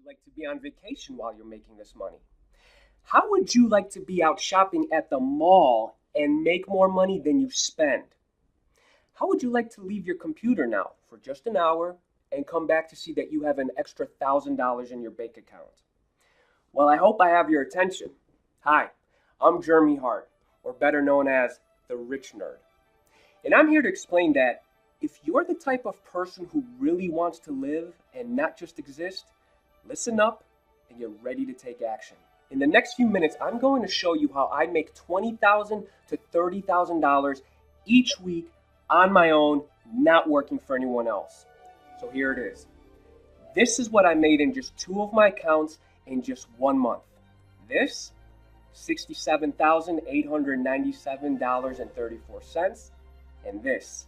like to be on vacation while you're making this money? How would you like to be out shopping at the mall and make more money than you spend? How would you like to leave your computer now for just an hour and come back to see that you have an extra $1,000 in your bank account? Well, I hope I have your attention. Hi, I'm Jeremy Hart, or better known as the Rich Nerd. And I'm here to explain that if you're the type of person who really wants to live and not just exist, listen up and get ready to take action. In the next few minutes, I'm going to show you how I make $20,000 to $30,000 each week on my own, not working for anyone else. So here it is. This is what I made in just two of my accounts in just 1 month. This, $67,897.34, and this,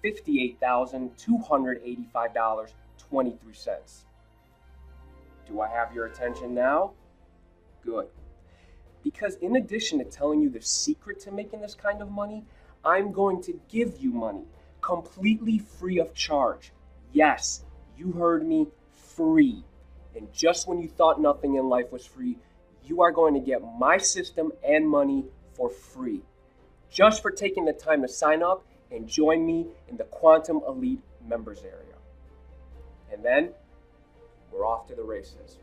$58,285.23. Do I have your attention now? Good. Because in addition to telling you the secret to making this kind of money, I'm going to give you money completely free of charge. Yes, you heard me, free. And just when you thought nothing in life was free, you are going to get my system and money for free. Just for taking the time to sign up and join me in the Quantum Elite members area. And then we're off to the races.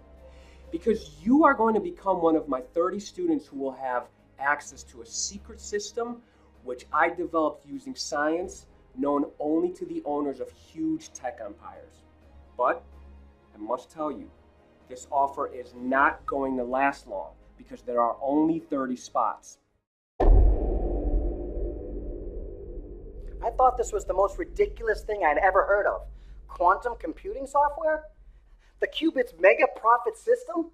Because you are going to become one of my 30 students who will have access to a secret system which I developed using science known only to the owners of huge tech empires. But I must tell you, this offer is not going to last long because there are only 30 spots. I thought this was the most ridiculous thing I'd ever heard of. Quantum computing software? The Qubits mega profit system?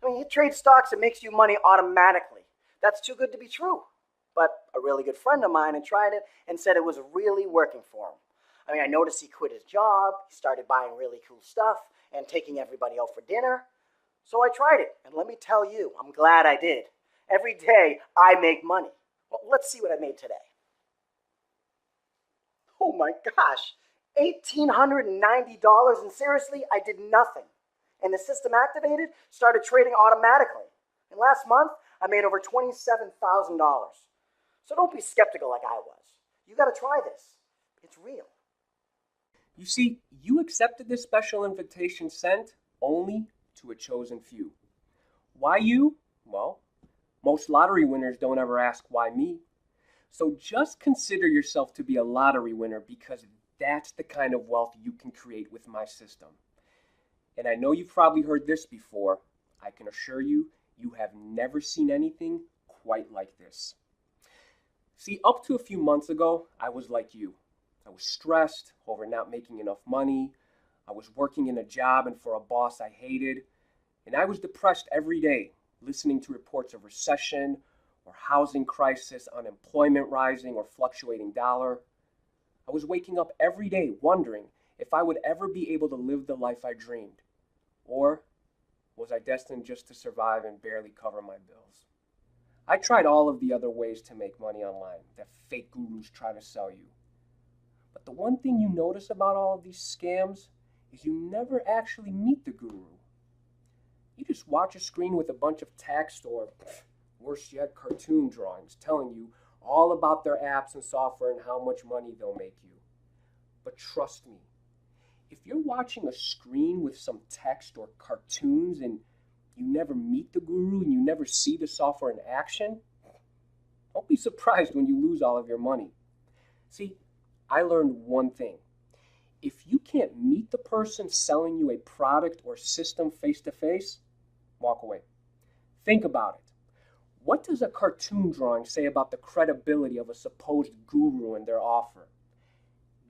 I mean, you trade stocks, it makes you money automatically. That's too good to be true. But a really good friend of mine had tried it and said it was really working for him. I mean, I noticed he quit his job, he started buying really cool stuff and taking everybody out for dinner. So I tried it, and let me tell you, I'm glad I did. Every day, I make money. Well, let's see what I made today. Oh my gosh, $1,890, and seriously, I did nothing. And the system activated, started trading automatically. And last month, I made over $27,000. So don't be skeptical like I was. You gotta try this. It's real. You see, you accepted this special invitation sent only to a chosen few. Why you? Well, most lottery winners don't ever ask why me. So just consider yourself to be a lottery winner because that's the kind of wealth you can create with my system. And I know you've probably heard this before. I can assure you, you have never seen anything quite like this. See, up to a few months ago, I was like you. I was stressed over not making enough money. I was working in a job and for a boss I hated. And I was depressed every day, listening to reports of recession or housing crisis, unemployment rising, or fluctuating dollar. I was waking up every day wondering if I would ever be able to live the life I dreamed. Or was I destined just to survive and barely cover my bills? I tried all of the other ways to make money online that fake gurus try to sell you. But the one thing you notice about all of these scams is you never actually meet the guru. You just watch a screen with a bunch of text or, worse yet, cartoon drawings telling you all about their apps and software and how much money they'll make you. But trust me, if you're watching a screen with some text or cartoons and you never meet the guru and you never see the software in action, don't be surprised when you lose all of your money. See, I learned one thing. If you can't meet the person selling you a product or system face to face, walk away. Think about it. What does a cartoon drawing say about the credibility of a supposed guru and their offer?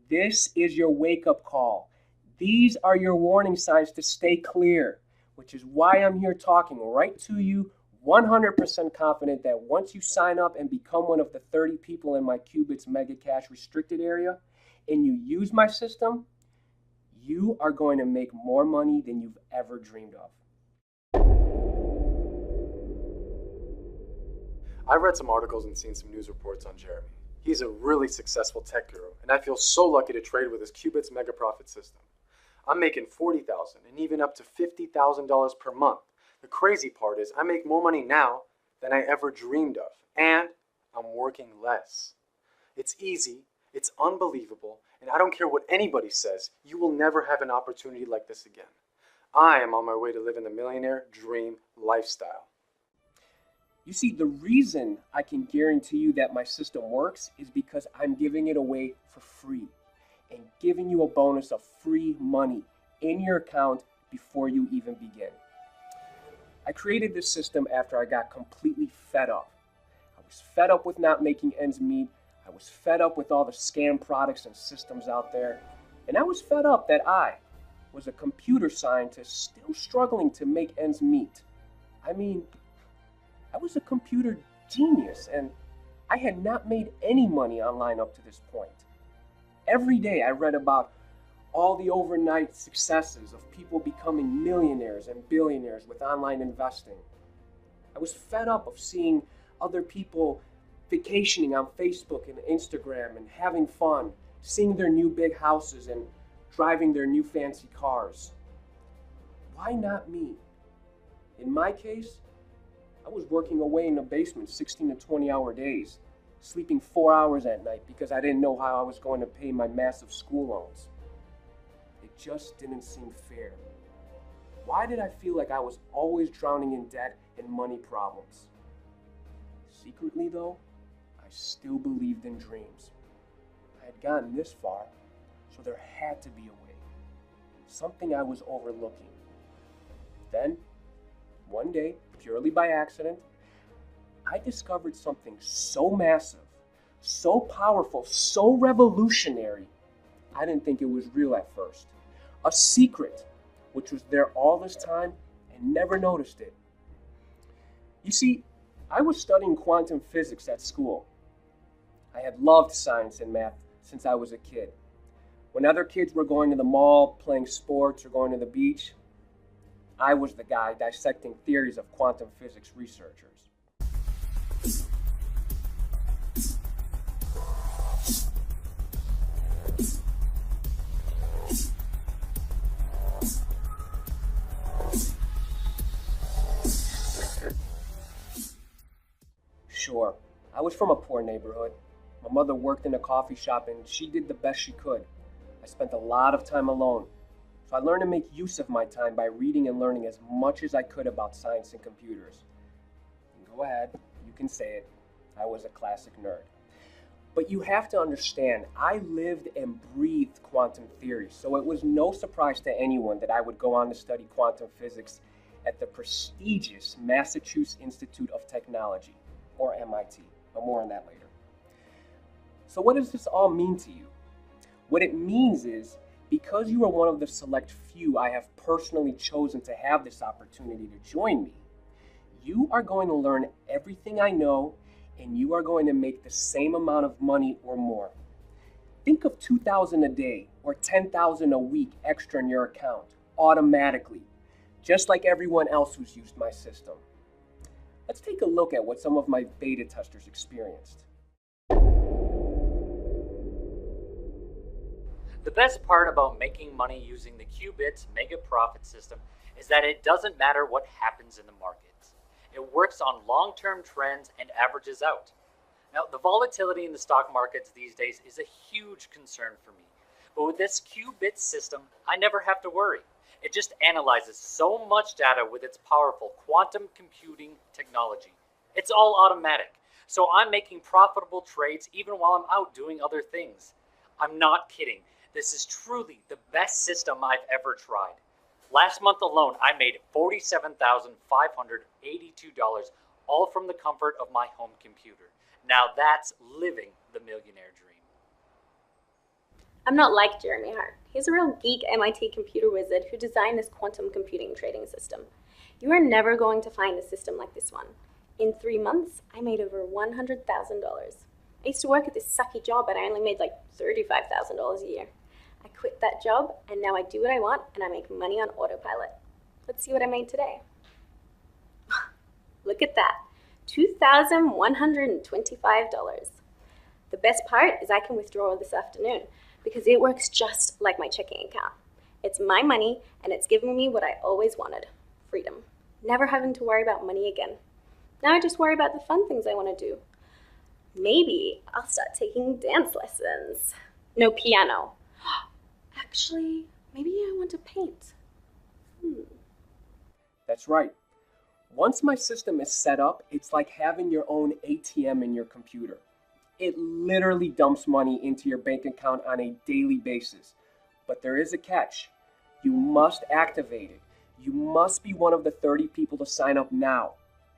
This is your wake-up call. These are your warning signs to stay clear, which is why I'm here talking right to you, 100% confident that once you sign up and become one of the 30 people in my Qubits Mega Cash restricted area, and you use my system, you are going to make more money than you've ever dreamed of. I've read some articles and seen some news reports on Jeremy. He's a really successful tech guru, and I feel so lucky to trade with his Qubits Mega Profit system. I'm making $40,000 and even up to $50,000 per month. The crazy part is I make more money now than I ever dreamed of, and I'm working less. It's easy, it's unbelievable, and I don't care what anybody says, you will never have an opportunity like this again. I am on my way to living the millionaire dream lifestyle. You see, the reason I can guarantee you that my system works is because I'm giving it away for free and giving you a bonus of free money in your account before you even begin. I created this system after I got completely fed up. I was fed up with not making ends meet. I was fed up with all the scam products and systems out there. And I was fed up that I was a computer scientist still struggling to make ends meet. I mean, I was a computer genius and I had not made any money online up to this point. Every day I read about all the overnight successes of people becoming millionaires and billionaires with online investing. I was fed up of seeing other people vacationing on Facebook and Instagram and having fun, seeing their new big houses and driving their new fancy cars. Why not me? In my case, I was working away in the basement 16 to 20-hour days, sleeping 4 hours at night because I didn't know how I was going to pay my massive school loans. It just didn't seem fair. Why did I feel like I was always drowning in debt and money problems? Secretly though, I still believed in dreams. I had gotten this far, so there had to be a way. Something I was overlooking. Then, one day, purely by accident, I discovered something so massive, so powerful, so revolutionary, I didn't think it was real at first. A secret, which was there all this time and never noticed it. You see, I was studying quantum physics at school. I had loved science and math since I was a kid. When other kids were going to the mall, playing sports, or going to the beach, I was the guy dissecting theories of quantum physics researchers. Sure, I was from a poor neighborhood. My mother worked in a coffee shop and she did the best she could. I spent a lot of time alone. So I learned to make use of my time by reading and learning as much as I could about science and computers. Go ahead, you can say it. I was a classic nerd. But you have to understand, I lived and breathed quantum theory, so it was no surprise to anyone that I would go on to study quantum physics at the prestigious Massachusetts Institute of Technology, or MIT. But more on that later. So what does this all mean to you? What it means is, because you are one of the select few I have personally chosen to have this opportunity to join me, you are going to learn everything I know, and you are going to make the same amount of money or more. Think of $2,000 a day or $10,000 a week extra in your account, automatically, just like everyone else who's used my system. Let's take a look at what some of my beta testers experienced. The best part about making money using the Qubits Mega Profit System is that it doesn't matter what happens in the markets. It works on long-term trends and averages out. Now, the volatility in the stock markets these days is a huge concern for me. But with this Qubits system, I never have to worry. It just analyzes so much data with its powerful quantum computing technology. It's all automatic, so I'm making profitable trades even while I'm out doing other things. I'm not kidding. This is truly the best system I've ever tried. Last month alone, I made $47,582, all from the comfort of my home computer. Now that's living the millionaire dream. I'm not like Jeremy Hart. He's a real geek MIT computer wizard who designed this quantum computing trading system. You are never going to find a system like this one. In 3 months, I made over $100,000. I used to work at this sucky job and I only made like $35,000 a year. I quit that job and now I do what I want and I make money on autopilot. Let's see what I made today. Look at that, $2,125. The best part is I can withdraw this afternoon because it works just like my checking account. It's my money, and it's giving me what I always wanted, freedom. Never having to worry about money again. Now I just worry about the fun things I want to do. Maybe I'll start taking dance lessons. No piano. Actually, maybe I want to paint. That's right. Once my system is set up, it's like having your own ATM in your computer. It literally dumps money into your bank account on a daily basis. But there is a catch. You must activate it. You must be one of the 30 people to sign up now.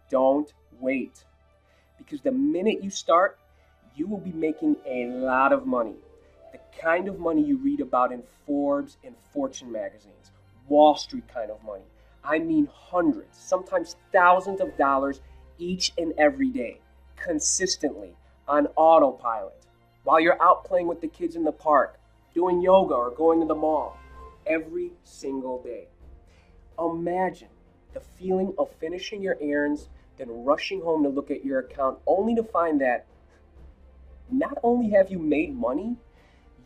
Don't wait. Because the minute you start, you will be making a lot of money. The kind of money you read about in Forbes and Fortune magazines. Wall Street kind of money. I mean hundreds, sometimes thousands of dollars each and every day, consistently, on autopilot, while you're out playing with the kids in the park, doing yoga or going to the mall, every single day. Imagine the feeling of finishing your errands, then rushing home to look at your account, only to find that not only have you made money,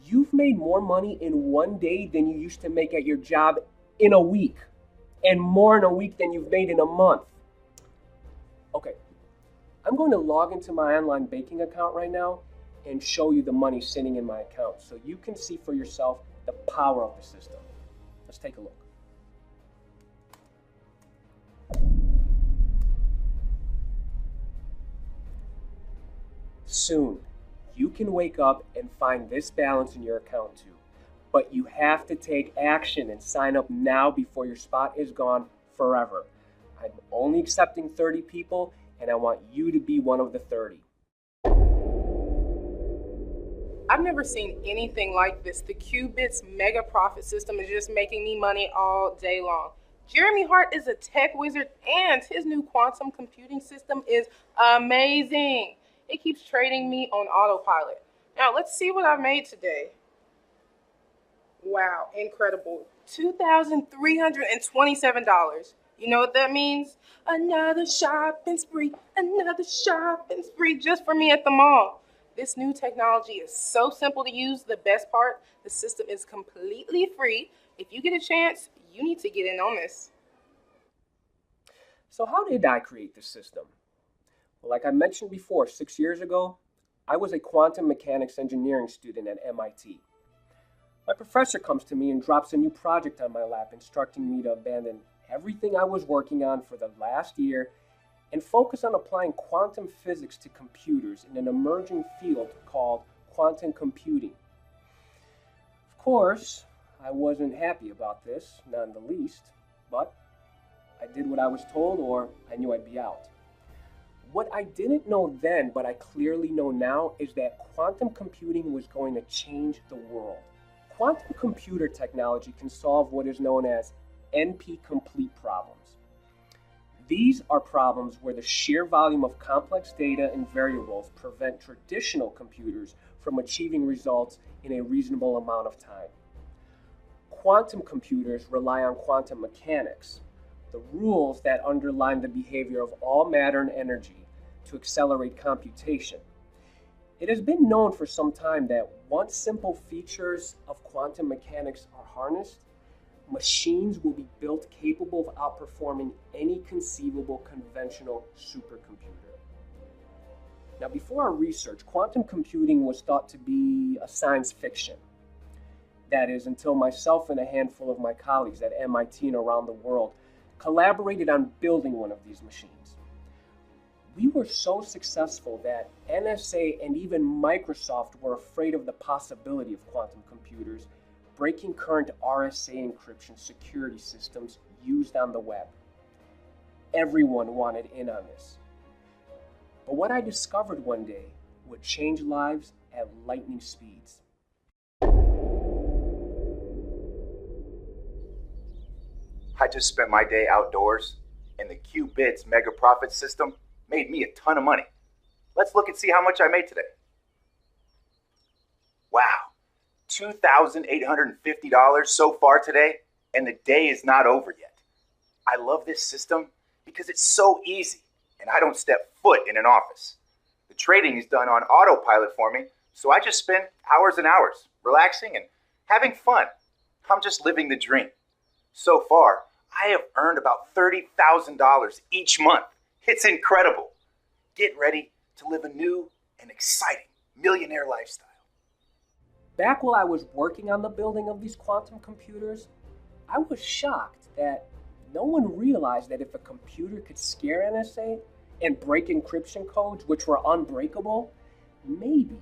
you've made more money in one day than you used to make at your job in a week. And more in a week than you've made in a month. Okay, I'm going to log into my online banking account right now and show you the money sitting in my account so you can see for yourself the power of the system. Let's take a look. Soon, you can wake up and find this balance in your account too. But you have to take action and sign up now before your spot is gone forever. I'm only accepting 30 people, and I want you to be one of the 30. I've never seen anything like this. The Qubits mega profit system is just making me money all day long. Jeremy Hart is a tech wizard, and his new quantum computing system is amazing. It keeps trading me on autopilot. Now, let's see what I've made today. Wow, incredible. $2,327. You know what that means? Another shopping spree just for me at the mall. This new technology is so simple to use. The best part, the system is completely free. If you get a chance, you need to get in on this. So how did I create this system? Well, like I mentioned before, 6 years ago, I was a quantum mechanics engineering student at MIT. My professor comes to me and drops a new project on my lap, instructing me to abandon everything I was working on for the last year and focus on applying quantum physics to computers in an emerging field called quantum computing. Of course, I wasn't happy about this, not in the least, but I did what I was told, or I knew I'd be out. What I didn't know then, but I clearly know now, is that quantum computing was going to change the world. Quantum computer technology can solve what is known as NP-complete problems. These are problems where the sheer volume of complex data and variables prevent traditional computers from achieving results in a reasonable amount of time. Quantum computers rely on quantum mechanics, the rules that underline the behavior of all matter and energy, to accelerate computation. It has been known for some time that once simple features of quantum mechanics are harnessed, machines will be built capable of outperforming any conceivable conventional supercomputer. Now, before our research, quantum computing was thought to be a science fiction. That is, until myself and a handful of my colleagues at MIT and around the world collaborated on building one of these machines. We were so successful that NSA and even Microsoft were afraid of the possibility of quantum computers breaking current RSA encryption security systems used on the web. Everyone wanted in on this. But what I discovered one day would change lives at lightning speeds. I just spent my day outdoors, and the Qubits mega profit system made me a ton of money. Let's look and see how much I made today. Wow, $2,850 so far today, and the day is not over yet. I love this system because it's so easy, and I don't step foot in an office. The trading is done on autopilot for me, so I just spend hours and hours relaxing and having fun. I'm just living the dream. So far, I have earned about $30,000 each month. It's incredible. Get ready to live a new and exciting millionaire lifestyle. Back while I was working on the building of these quantum computers, I was shocked that no one realized that if a computer could scare NSA and break encryption codes, which were unbreakable, maybe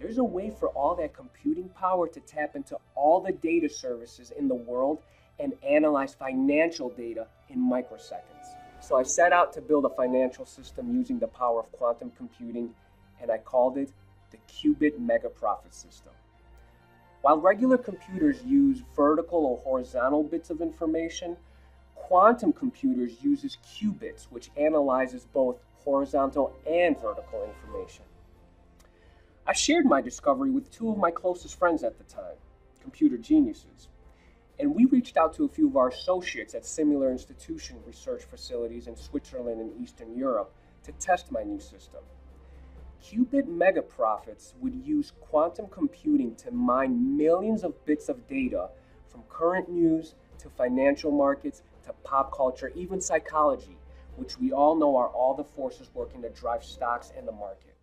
there's a way for all that computing power to tap into all the data services in the world and analyze financial data in microseconds. So I set out to build a financial system using the power of quantum computing, and I called it the qubit mega profit system. While regular computers use vertical or horizontal bits of information, quantum computers uses qubits, which analyzes both horizontal and vertical information. I shared my discovery with two of my closest friends at the time, computer geniuses, and we reached out to a few of our associates at similar institution research facilities in Switzerland and Eastern Europe to test my new system. Qubit mega profits would use quantum computing to mine millions of bits of data from current news to financial markets to pop culture, even psychology, which we all know are all the forces working to drive stocks and the market.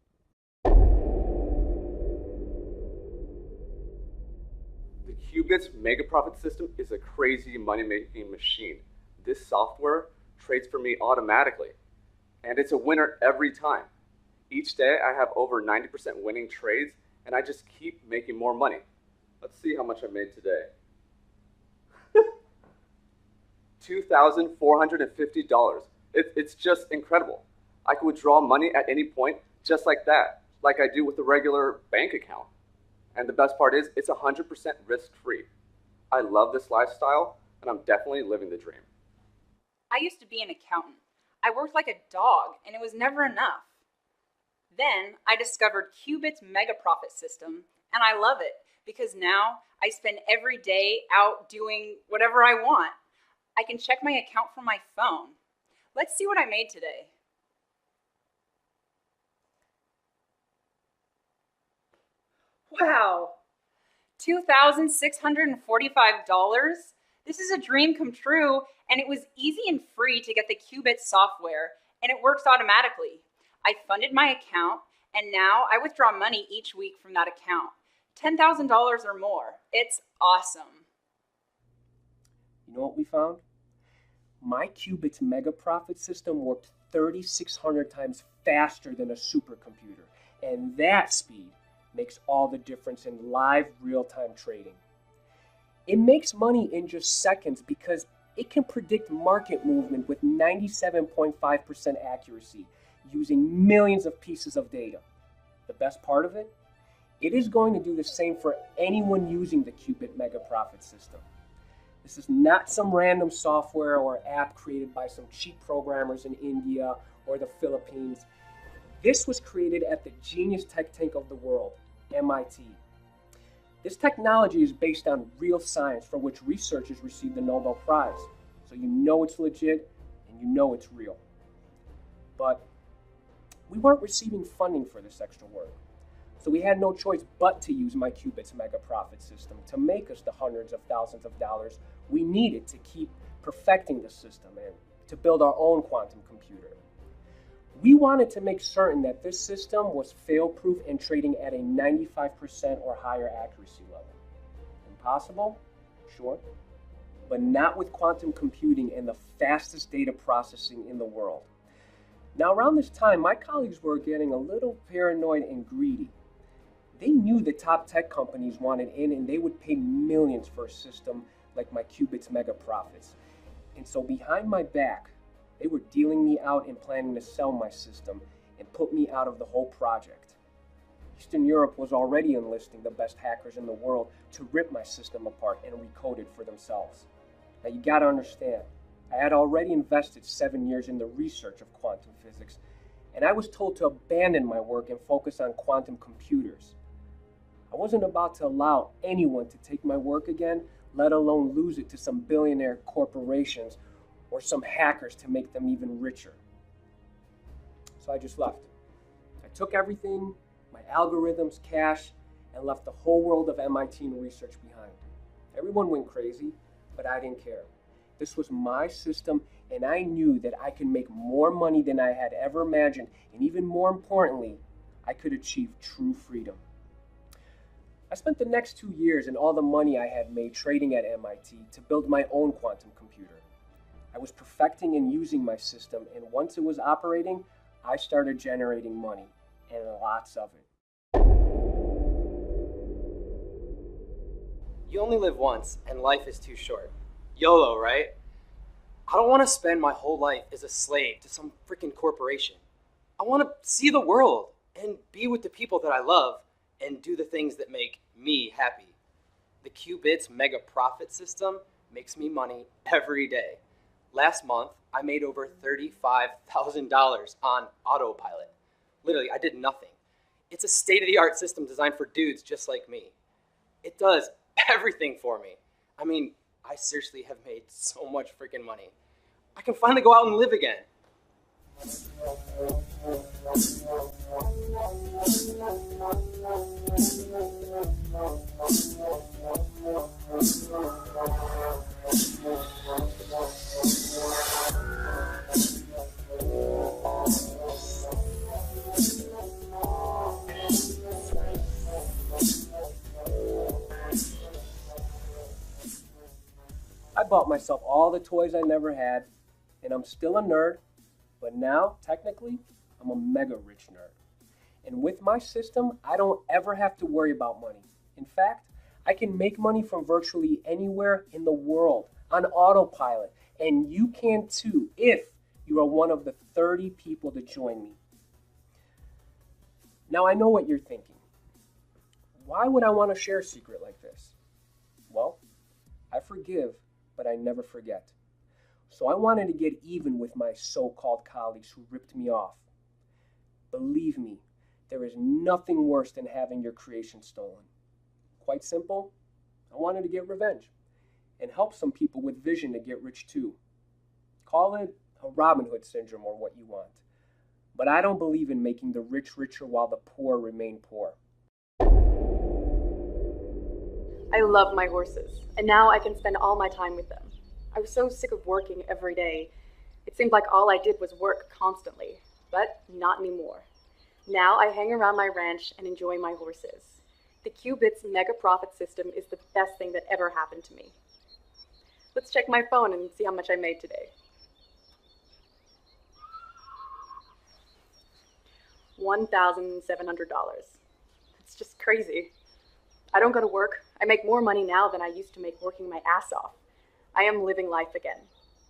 The Qubits mega profit system is a crazy money-making machine. This software trades for me automatically, and it's a winner every time. Each day I have over 90% winning trades, and I just keep making more money. Let's see how much I made today. $2,450. It's just incredible. I can withdraw money at any point just like that, like I do with a regular bank account. And the best part is it's 100% risk-free. I love this lifestyle, and I'm definitely living the dream. I used to be an accountant. I worked like a dog, and it was never enough. Then I discovered Qubit's mega profit system, and I love it because now I spend every day out doing whatever I want. I can check my account from my phone. Let's see what I made today. Wow, $2,645. This is a dream come true, and it was easy and free to get the Qubit software, and it works automatically. I funded my account, and now I withdraw money each week from that account. $10,000 or more. It's awesome. You know what we found? My Qubit's mega profit system worked 3,600 times faster than a supercomputer, and that speed makes all the difference in live real-time trading. It makes money in just seconds because it can predict market movement with 97.5% accuracy using millions of pieces of data. The best part of it? It is going to do the same for anyone using the Qubit mega profit system. This is not some random software or app created by some cheap programmers in India or the Philippines. This was created at the genius tech tank of the world, MIT. This technology is based on real science for which researchers received the Nobel Prize. So you know it's legit and you know it's real. But we weren't receiving funding for this extra work. So we had no choice but to use my Qubit's mega profit system to make us the hundreds of thousands of dollars we needed to keep perfecting the system and to build our own quantum computer. We wanted to make certain that this system was fail-proof and trading at a 95% or higher accuracy level. Impossible? Sure. But not with quantum computing and the fastest data processing in the world. Now, around this time, my colleagues were getting a little paranoid and greedy. They knew the top tech companies wanted in, and they would pay millions for a system like my Qubit's mega profits. And so behind my back, they were dealing me out and planning to sell my system and put me out of the whole project. Eastern Europe was already enlisting the best hackers in the world to rip my system apart and recode it for themselves. Now you gotta understand, I had already invested 7 years in the research of quantum physics, and I was told to abandon my work and focus on quantum computers. I wasn't about to allow anyone to take my work again, let alone lose it to some billionaire corporations or some hackers to make them even richer. So I just left. I took everything, my algorithms, cash, and left the whole world of MIT research behind. Everyone went crazy, but I didn't care. This was my system, and I knew that I could make more money than I had ever imagined, and even more importantly, I could achieve true freedom. I spent the next 2 years and all the money I had made trading at MIT to build my own quantum computer. I was perfecting and using my system, and once it was operating, I started generating money, and lots of it. You only live once, and life is too short. YOLO, right? I don't want to spend my whole life as a slave to some freaking corporation. I want to see the world and be with the people that I love and do the things that make me happy. The Qubits mega profit system makes me money every day. Last month, I made over $35,000 on autopilot. Literally, I did nothing. It's a state-of-the-art system designed for dudes just like me. It does everything for me. I mean, I seriously have made so much freaking money. I can finally go out and live again. I bought myself all the toys I never had, and I'm still a nerd, but now, technically, I'm a mega rich nerd. And with my system, I don't ever have to worry about money. In fact, I can make money from virtually anywhere in the world on autopilot, and you can too if you are one of the 30 people to join me. Now, I know what you're thinking. Why would I want to share a secret like this? Well, I forgive, but I never forget. So I wanted to get even with my so-called colleagues who ripped me off. Believe me, there is nothing worse than having your creation stolen. Quite simple, I wanted to get revenge and help some people with vision to get rich too. Call it a Robin Hood syndrome or what you want. But I don't believe in making the rich richer while the poor remain poor. I love my horses, and now I can spend all my time with them. I was so sick of working every day. It seemed like all I did was work constantly, but not anymore. Now I hang around my ranch and enjoy my horses. The Qubits mega profit system is the best thing that ever happened to me. Let's check my phone and see how much I made today. $1,700. It's just crazy. I don't go to work. I make more money now than I used to make working my ass off. I am living life again.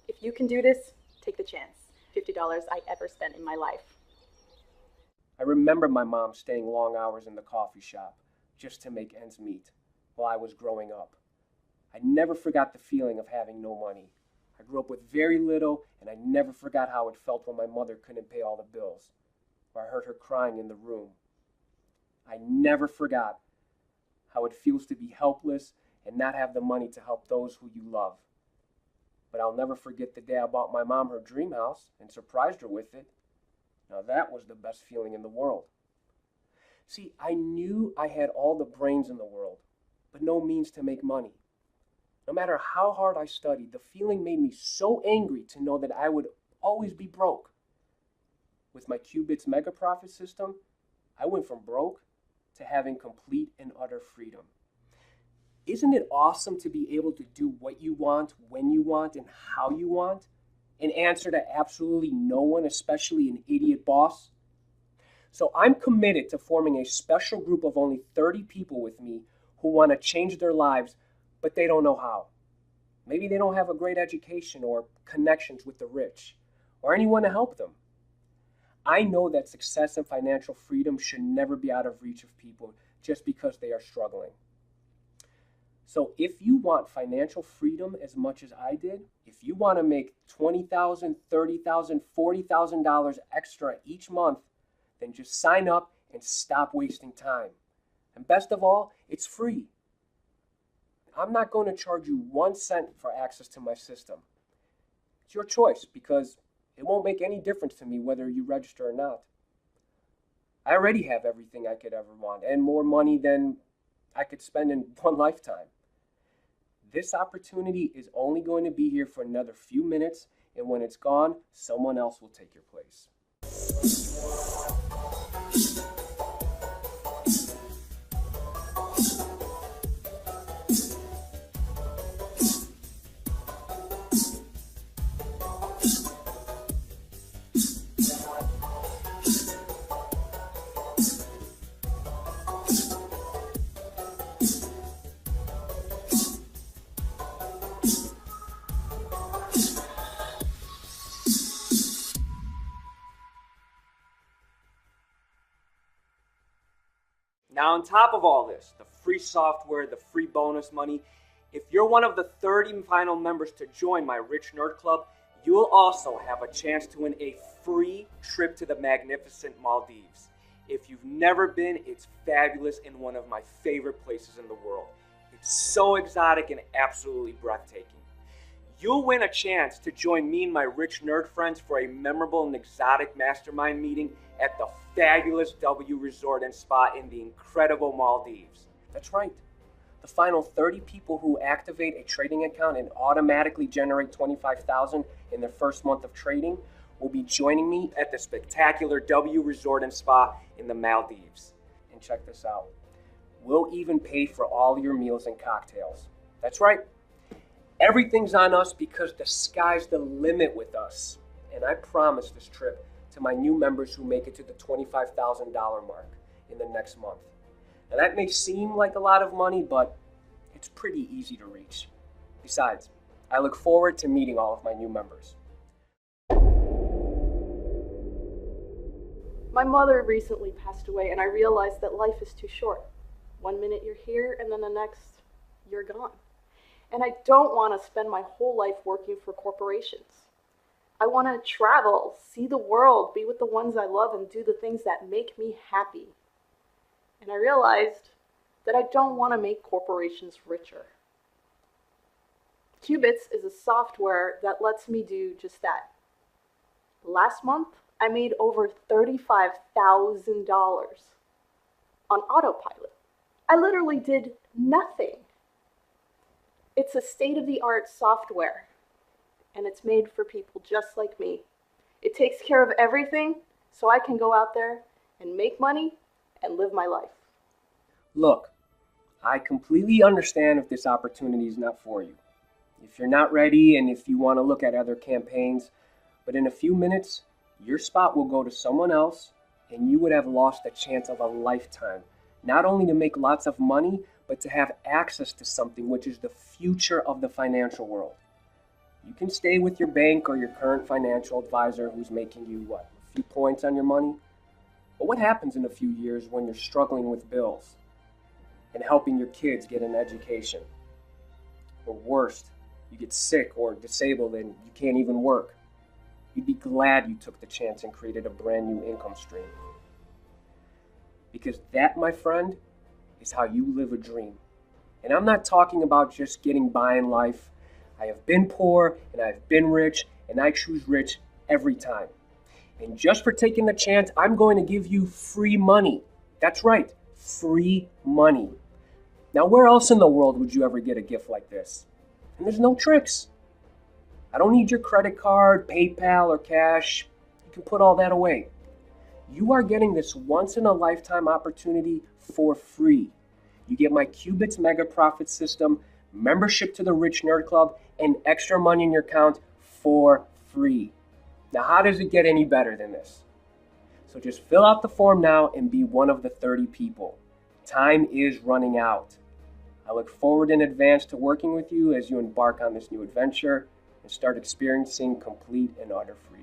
If you can do this, take the chance. $50 I ever spent in my life. I remember my mom staying long hours in the coffee shop just to make ends meet while I was growing up. I never forgot the feeling of having no money. I grew up with very little, and I never forgot how it felt when my mother couldn't pay all the bills, or I heard her crying in the room. I never forgot how it feels to be helpless and not have the money to help those who you love. But I'll never forget the day I bought my mom her dream house and surprised her with it. Now that was the best feeling in the world. See, I knew I had all the brains in the world, but no means to make money. No matter how hard I studied, the feeling made me so angry to know that I would always be broke. With my Qubits mega profit system, I went from broke to having complete and utter freedom. Isn't it awesome to be able to do what you want, when you want, and how you want, and answer to absolutely no one, especially an idiot boss? So I'm committed to forming a special group of only 30 people with me who want to change their lives, but they don't know how. Maybe they don't have a great education or connections with the rich, or anyone to help them. I know that success and financial freedom should never be out of reach of people just because they are struggling. So if you want financial freedom as much as I did, if you want to make $20,000, $30,000, $40,000 extra each month, then just sign up and stop wasting time. And best of all, it's free. I'm not going to charge you 1 cent for access to my system. It's your choice because it won't make any difference to me whether you register or not. I already have everything I could ever want and more money than I could spend in one lifetime. This opportunity is only going to be here for another few minutes, and when it's gone, someone else will take your place. Now, on top of all this, the free software, the free bonus money, if you're one of the 30 final members to join my Rich Nerd Club, you'll also have a chance to win a free trip to the magnificent Maldives. If you've never been, it's fabulous and one of my favorite places in the world. It's so exotic and absolutely breathtaking. You'll win a chance to join me and my rich nerd friends for a memorable and exotic mastermind meeting at the fabulous W Resort and Spa in the incredible Maldives. That's right. The final 30 people who activate a trading account and automatically generate $25,000 in their first month of trading will be joining me at the spectacular W Resort and Spa in the Maldives. And check this out. We'll even pay for all your meals and cocktails. That's right. Everything's on us because the sky's the limit with us. And I promise this trip to my new members who make it to the $25,000 mark in the next month. Now that may seem like a lot of money, but it's pretty easy to reach. Besides, I look forward to meeting all of my new members. My mother recently passed away, and I realized that life is too short. 1 minute you're here, and then the next, you're gone. And I don't want to spend my whole life working for corporations. I want to travel, see the world, be with the ones I love, and do the things that make me happy. And I realized that I don't want to make corporations richer. Qubits is a software that lets me do just that. Last month, I made over $35,000 on autopilot. I literally did nothing. It's a state-of-the-art software, and it's made for people just like me. It takes care of everything so I can go out there and make money and live my life. Look, I completely understand if this opportunity is not for you. If you're not ready and if you want to look at other campaigns, but in a few minutes, your spot will go to someone else and you would have lost the chance of a lifetime, not only to make lots of money, but to have access to something which is the future of the financial world. You can stay with your bank or your current financial advisor who's making you, a few points on your money? But what happens in a few years when you're struggling with bills and helping your kids get an education? Or worst, you get sick or disabled and you can't even work. You'd be glad you took the chance and created a brand new income stream. Because that, my friend, is how you live a dream. And I'm not talking about just getting by in life. I have been poor and I've been rich, and I choose rich every time. And just for taking the chance, I'm going to give you free money. That's right, free money. Now, where else in the world would you ever get a gift like this? And there's no tricks. I don't need your credit card, PayPal, or cash. You can put all that away. You are getting this once-in-a-lifetime opportunity for free. You get my Qubits Mega Profit System, membership to the Rich Nerd Club, and extra money in your account for free. Now, how does it get any better than this? So just fill out the form now and be one of the 30 people. Time is running out. I look forward in advance to working with you as you embark on this new adventure and start experiencing complete and utter freedom.